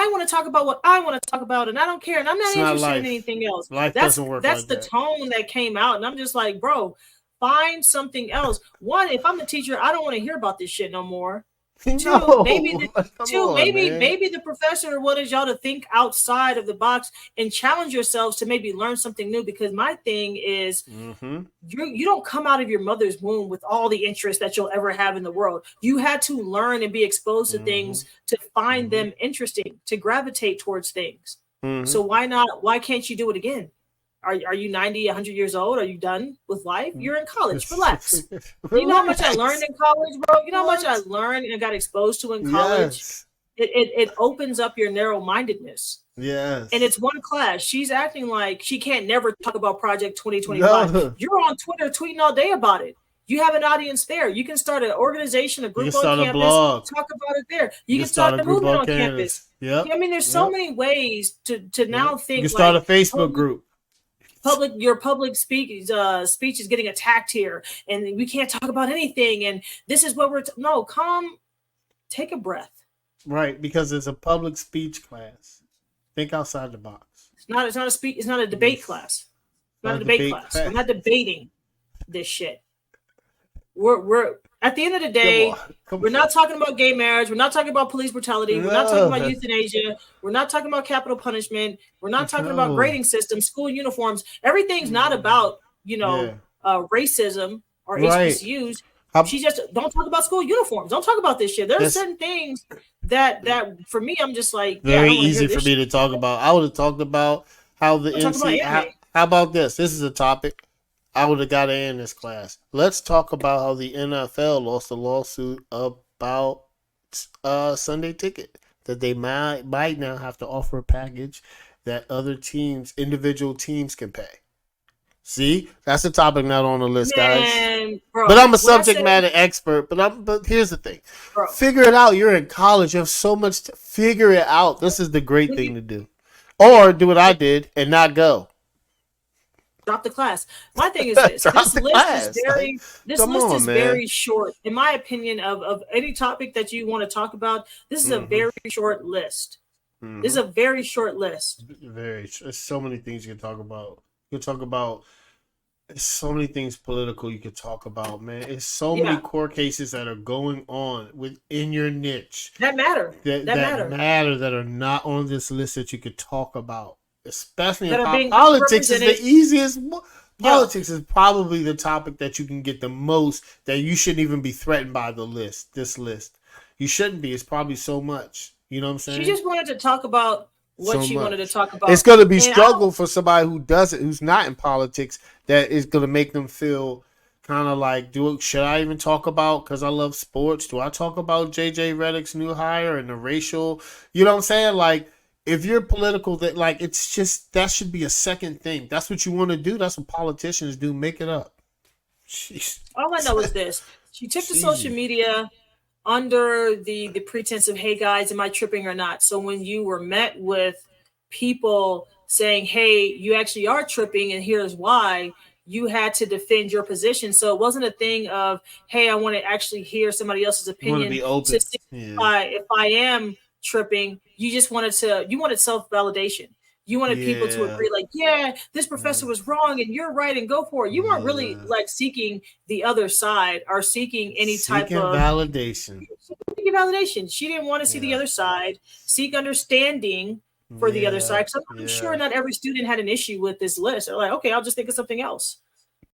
I want to talk about what I want to talk about, and I don't care, and I'm not interested in anything else. Life doesn't work that's like the that. tone that came out, and I'm just like, bro, find something else. One, if I'm a teacher, I don't want to hear about this shit no more. No, Maybe the professor wanted y'all to think outside of the box and challenge yourselves to maybe learn something new. Because my thing is, you don't come out of your mother's womb with all the interest that you'll ever have in the world. You had to learn and be exposed to things to find them interesting, to gravitate towards things. So why not? Why can't you do it again? Are you 90, 100 years old? Are you done with life? You're in college. Relax. You know how much I learned in college, bro? You know how much I learned and got exposed to in college? Yes. It opens up your narrow-mindedness. Yes. And it's one class. She's acting like she can't never talk about Project 2025. No. You're on Twitter tweeting all day about it. You have an audience there. You can start an organization, a group on campus, talk about it there. You can start a movement on campus. Yep. I mean, there's so many ways to now think. You can start a Facebook group. Your public speech is getting attacked here, and we can't talk about anything. And this is what no, calm, take a breath. Right, because it's a public speech class. Think outside the box. It's not a debate class. It's not a debate class. We're not debating this shit. We're at the end of the day, we're not talking about gay marriage. We're not talking about police brutality. We're not talking about euthanasia. We're not talking about capital punishment. We're not talking about grading systems, school uniforms. Everything's not about, racism or HBCUs. She just don't talk about school uniforms. Don't talk about this shit. There are certain things that for me, I'm just like very easy for me to talk about. I would have talked about how the NCAA. How about this? This is a topic. I would have got an A in this class. Let's talk about how the NFL lost a lawsuit about Sunday ticket, that they might now have to offer a package that other teams, individual teams, can pay. See, that's a topic not on the list, guys. Bro, but I'm a subject matter expert. But here's the thing: figure it out. You're in college. You have so much to figure it out. This is the great thing to do, or do what I did and not go. Drop the class. My thing is this: this list is very short. In my opinion, of any topic that you want to talk about, this is a very short list. This is a very short list. There's so many things you can talk about. You can talk about so many things political. You can talk about, man. It's so many court cases that are going on within your niche that matter. That matter that are not on this list that you could talk about. Especially in politics is the easiest. Politics is probably the topic that you can get the most, that you shouldn't even be threatened by this list. You shouldn't be. It's probably so much. You know what I'm saying? She just wanted to talk about what she wanted to talk about. It's going to be struggle for somebody who's not in politics, that is going to make them feel kind of like, should I even talk about, because I love sports, do I talk about JJ Redick's new hire and the racial, you know what I'm saying? Like, if you're political, that like, it's just, that should be a second thing. That's what you want to do. That's what politicians do. Make it up. Jeez. All I know is this. She took to social media under the pretense of, hey guys, am I tripping or not? So when you were met with people saying, hey, you actually are tripping and here's why, you had to defend your position. So it wasn't a thing of, hey, I want to actually hear somebody else's opinion. You want to be open. To see if I am tripping. You just wanted self-validation. You wanted people to agree, like, yeah, this professor was wrong and you're right and go for it. You weren't really like seeking the other side or seeking any type of validation. Seeking validation. She didn't want to see the other side, seek understanding for the other side. So I'm sure not every student had an issue with this list. They're like, okay, I'll just think of something else.